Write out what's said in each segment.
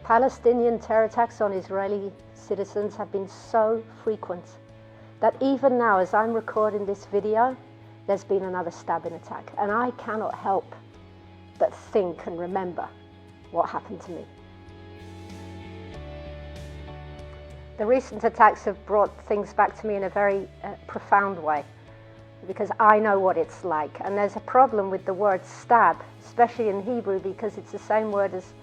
Palestinian terror attacks on Israeli citizens have been so frequent that even now, as I'm recording this video, there's been another stabbing attack. And I cannot help but think and remember what happened to me. The recent attacks have brought things back to me in a very profound way, because I know what it's like. And there's a problem with the word stab, especially in Hebrew, because it's the same word as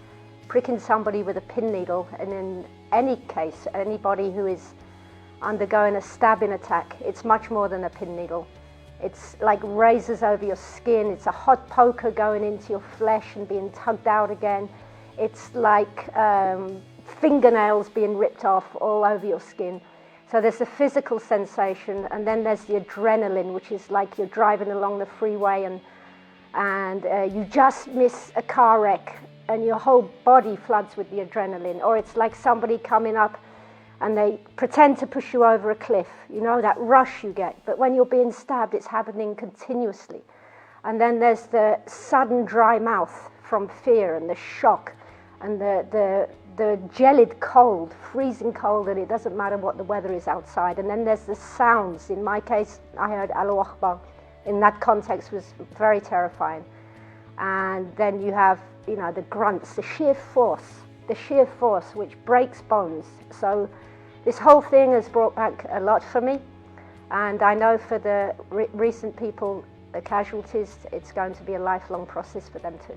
pricking somebody with a pin needle. And in any case, anybody who is undergoing a stabbing attack, it's much more than a pin needle. It's like razors over your skin. It's a hot poker going into your flesh and being tugged out again. It's like fingernails being ripped off all over your skin. So there's the physical sensation, and then there's the adrenaline, which is like you're driving along the freeway and you just miss a car wreck and your whole body floods with the adrenaline. Or it's like somebody coming up and they pretend to push you over a cliff, you know, that rush you get. But when you're being stabbed, it's happening continuously. And then there's the sudden dry mouth from fear and the shock and the gelid cold, freezing cold, and it doesn't matter what the weather is outside. And then there's the sounds. In my case, I heard Allahu Akbar. In that context was very terrifying. And then you have, you know, the grunts, the sheer force which breaks bones. So this whole thing has brought back a lot for me. And I know for the recent people, the casualties, it's going to be a lifelong process for them too.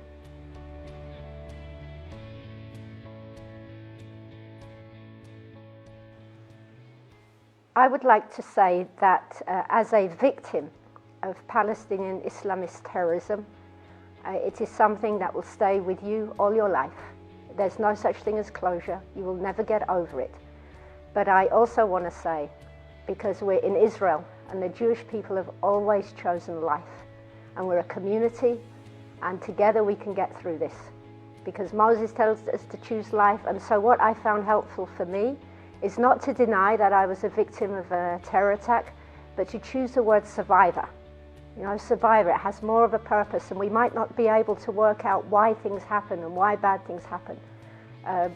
I would like to say that as a victim of Palestinian Islamist terrorism, it is something that will stay with you all your life. There's no such thing as closure. You will never get over it. But I also want to say, because we're in Israel and the Jewish people have always chosen life, and we're a community, and together we can get through this. Because Moses tells us to choose life, and so what I found helpful for me is not to deny that I was a victim of a terror attack, but to choose the word survivor. You know, survivor, it has more of a purpose, and we might not be able to work out why things happen and why bad things happen,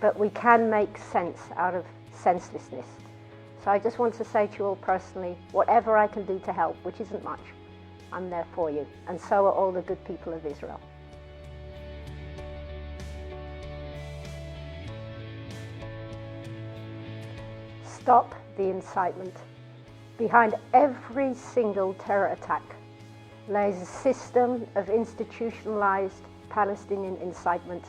but we can make sense out of senselessness. So I just want to say to you all personally, whatever I can do to help, which isn't much, I'm there for you, and so are all the good people of Israel. Stop the incitement. Behind every single terror attack lays a system of institutionalized Palestinian incitement.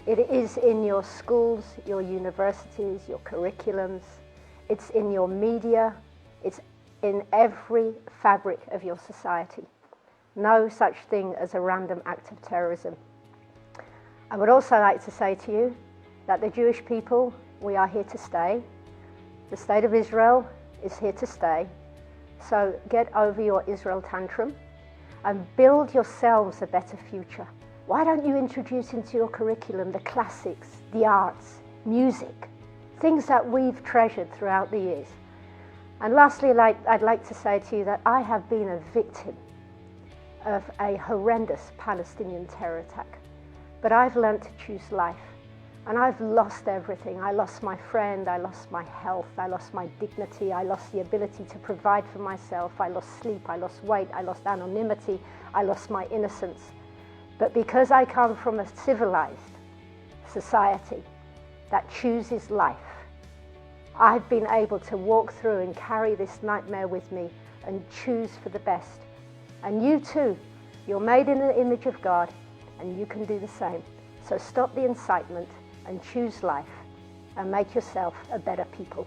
It is in your schools, your universities, your curriculums. It's in your media. It's in every fabric of your society. No such thing as a random act of terrorism. I would also like to say to you that the Jewish people, we are here to stay. The state of Israel is here to stay. So get over your Israel tantrum and build yourselves a better future. Why don't you introduce into your curriculum the classics, the arts, music, things that we've treasured throughout the years? And lastly, I'd like to say to you that I have been a victim of a horrendous Palestinian terror attack, but I've learned to choose life. And I've lost everything. I lost my friend, I lost my health, I lost my dignity, I lost the ability to provide for myself, I lost sleep, I lost weight, I lost anonymity, I lost my innocence. But because I come from a civilized society that chooses life, I've been able to walk through and carry this nightmare with me and choose for the best. And you too, you're made in the image of God, and you can do the same. So stop the incitement and choose life and make yourself a better people.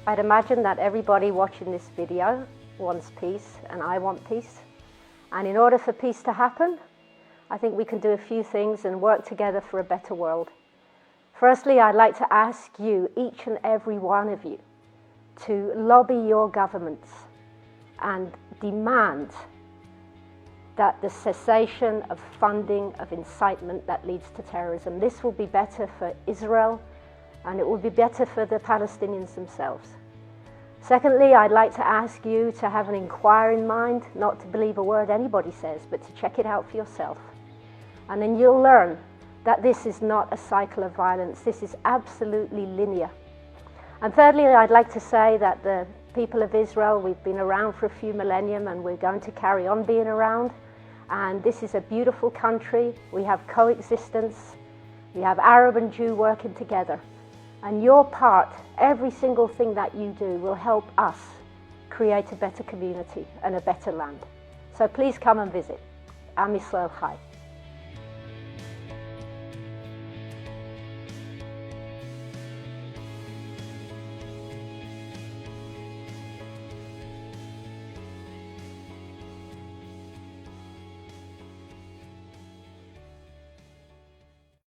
I'd imagine that everybody watching this video wants peace, and I want peace. And in order for peace to happen, I think we can do a few things and work together for a better world. Firstly, I'd like to ask you, each and every one of you, to lobby your governments and demand that the cessation of funding of incitement that leads to terrorism. This will be better for Israel, and it will be better for the Palestinians themselves. Secondly, I'd like to ask you to have an inquiring mind, not to believe a word anybody says, but to check it out for yourself. And then you'll learn that this is not a cycle of violence. This is absolutely linear. And thirdly, I'd like to say that the people of Israel, we've been around for a few millennium and we're going to carry on being around. And this is a beautiful country. We have coexistence. We have Arab and Jew working together. And your part, every single thing that you do, will help us create a better community and a better land. So please come and visit. Am Yisrael Chai.